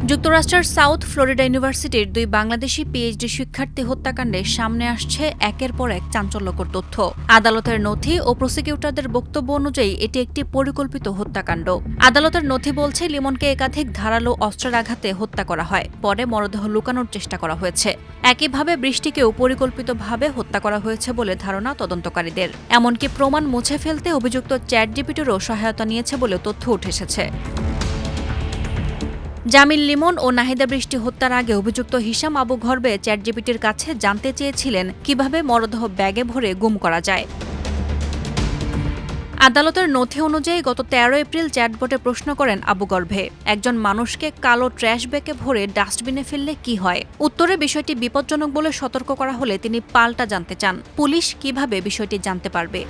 যুক্তরাষ্ট্রের south Florida ইউনিভার্সিটির দুই বাংলাদেশি পিএইচডি শিক্ষার্থী হত্যাকাণ্ডে সামনে আসছে একের পর এক চাঞ্চল্যকর তথ্য। আদালতের নথি ও প্রসিকিউটরদের বক্তব্য অনুযায়ী এটি একটি পরিকল্পিত হত্যাকাণ্ড। আদালতের নথি বলছে লিমনকে একাধিক ধারালো অস্ত্রের আঘাতে হত্যা করা হয়, পরে মরদেহ লুকানোর চেষ্টা করা হয়েছে। একইভাবে বৃষ্টিকেও পরিকল্পিতভাবে হত্যা করা হয়েছে বলে ধারণা তদন্তকারীদের। এমনকি প্রমাণ মুছে ফেলতে অভিযুক্ত চ্যাটজিপিটিরও সহায়তা নিয়েছে বলে তথ্য উঠে এসেছে। জামিল লিমন ও নাহিদা বৃষ্টি হত্যার আগে অভিযুক্ত হিশাম আবু ঘরবে চ্যাটজিপিটির কাছে জানতে চেয়েছিলেন কিভাবে মরদেহ ব্যাগে ভরে গুম করা যায়। আদালতের নথি অনুযায়ী গত ১৩ এপ্রিল চ্যাটবটে প্রশ্ন করেন আবু গর্ভে, একজন মানুষকে কালো ট্র্যাশ ব্যাগে ভরে ডাস্টবিনে ফেললে কি হয়। উত্তরে বিষয়টি বিপজ্জনক বলে সতর্ক করা হলে তিনি পাল্টা জানতে চান, পুলিশ কিভাবে বিষয়টি জানতে পারবে।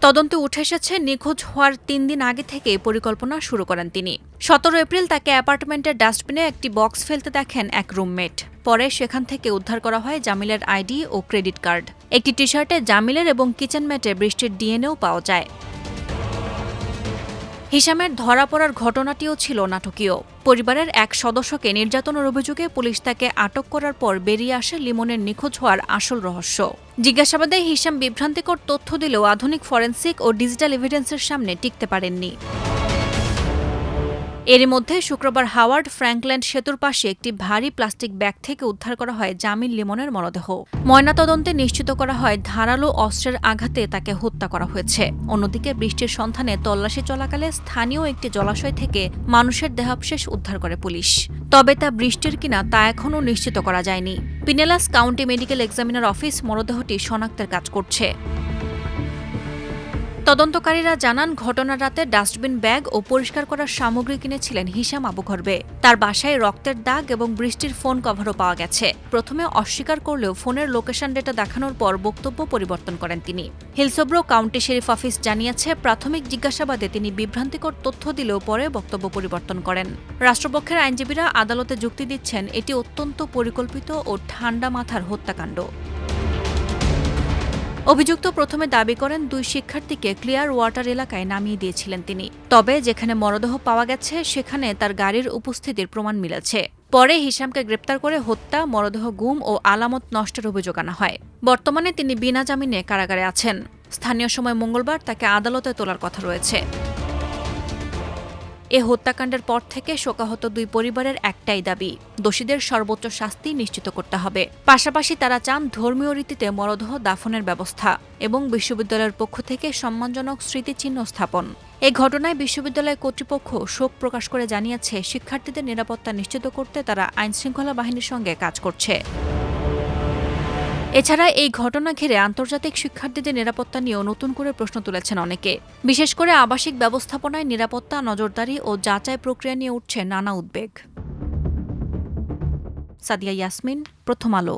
তদন্তে উঠে এসেছে নিখোঁজ হওয়ার ৩ দিন আগে থেকে পরিকল্পনা শুরু করেন তিনি। ১৭ এপ্রিল তাকে অ্যাপার্টমেন্টের ডাস্টবিনে একটি বক্স ফেলতে দেখেন এক রুমমেট। পরে সেখান থেকে উদ্ধার করা হয় জামিলের আইডি ও ক্রেডিট কার্ড। একটি টি শার্টে জামিলের এবং কিচেন ম্যাটে বৃষ্টির ডিএনএও পাওয়া যায়। হিশামের ধরা পড়ার ঘটনাটিও ছিল নাটকীয়। পরিবারের এক সদস্যকে নির্যাতনের অভিযোগে পুলিশ তাকে আটক করার পর বেরিয়ে আসে লিমনের নিখোঁজ হওয়ার আসল রহস্য। জিজ্ঞাসাবাদে হিশাম বিভ্রান্তিকর তথ্য দিলেও আধুনিক ফরেনসিক ও ডিজিটাল এভিডেন্সের সামনে টিকতে পারেননি। এরই মধ্যে শুক্রবার হাওয়ার্ড ফ্র্যাঙ্কল্যান্ড সেতুর পাশে একটি ভারী প্লাস্টিক ব্যাগ থেকে উদ্ধার করা হয় জামিল লিমনের মরদেহ। ময়নাতদন্তে নিশ্চিত করা হয় ধারালো অস্ত্রের আঘাতে তাকে হত্যা করা হয়েছে। অন্যদিকে বৃষ্টির সন্ধানে তল্লাশি চলাকালে স্থানীয় একটি জলাশয় থেকে মানুষের দেহাবশেষ উদ্ধার করে পুলিশ। তবে তা বৃষ্টির কিনা তা এখনও নিশ্চিত করা যায়নি। পিনেলাস কাউন্টি মেডিকেল এক্সামিনার অফিস মরদেহটি শনাক্তের কাজ করছে। তদন্তকারীরা জানান, ঘটনার রাতে ডাস্টবিন ব্যাগ ও পরিষ্কার করার সামগ্রী কিনেছিলেন হিশাম আবু ঘরবে। তার বাসায় রক্তের দাগ এবং বৃষ্টির ফোন কভারও পাওয়া গেছে। প্রথমে অস্বীকার করলেও ফোনের লোকেশন ডেটা দেখানোর পর বক্তব্য পরিবর্তন করেন তিনি। হিলসব্রো কাউন্টি শেরিফ অফিস জানিয়েছে, প্রাথমিক জিজ্ঞাসাবাদে তিনি বিভ্রান্তিকর তথ্য দিলেও পরে বক্তব্য পরিবর্তন করেন। রাষ্ট্রপক্ষের আইনজীবীরা আদালতে যুক্তি দিচ্ছেন, এটি অত্যন্ত পরিকল্পিত ও ঠান্ডা মাথার হত্যাকাণ্ড। অভিযুক্ত প্রথমে দাবি করেন দুই শিক্ষার্থীকে ক্লিয়ার ওয়াটার এলাকায় নামিয়ে দিয়েছিলেন তিনি। তবে যেখানে মরদেহ পাওয়া গেছে সেখানে তার গাড়ির উপস্থিতির প্রমাণ মিলেছে। পরে হিশামকে গ্রেপ্তার করে হত্যা, মরদেহ গুম ও আলামত নষ্টের অভিযোগ আনা হয়। বর্তমানে তিনি বিনা জামিনে কারাগারে আছেন। স্থানীয় সময় মঙ্গলবার তাকে আদালতে তোলার কথা রয়েছে। এ হত্যাকাণ্ডের পর থেকে শোকাহত দুই পরিবারের একটাই দাবি, দোষীদের সর্বোচ্চ শাস্তি নিশ্চিত করতে হবে। পাশাপাশি তারা চান ধর্মীয় রীতিতে মরদেহ দাফনের ব্যবস্থা এবং বিশ্ববিদ্যালয়ের পক্ষ থেকে সম্মানজনক স্মৃতিচিহ্ন স্থাপন। এ ঘটনায় বিশ্ববিদ্যালয় কর্তৃপক্ষ শোক প্রকাশ করে জানিয়েছে, শিক্ষার্থীদের নিরাপত্তা নিশ্চিত করতে তারা আইনশৃঙ্খলা বাহিনীর সঙ্গে কাজ করছে। এছাড়া এই ঘটনা ঘিরে আন্তর্জাতিক শিক্ষার্থীদের নিরাপত্তা নিয়েও নতুন করে প্রশ্ন তুলেছেন অনেকে। বিশেষ করে আবাসিক ব্যবস্থাপনায় নিরাপত্তা, নজরদারি ও যাচাই প্রক্রিয়া নিয়ে উঠছে নানা উদ্বেগ। সাদিয়া ইয়াসমিন, প্রথম আলো।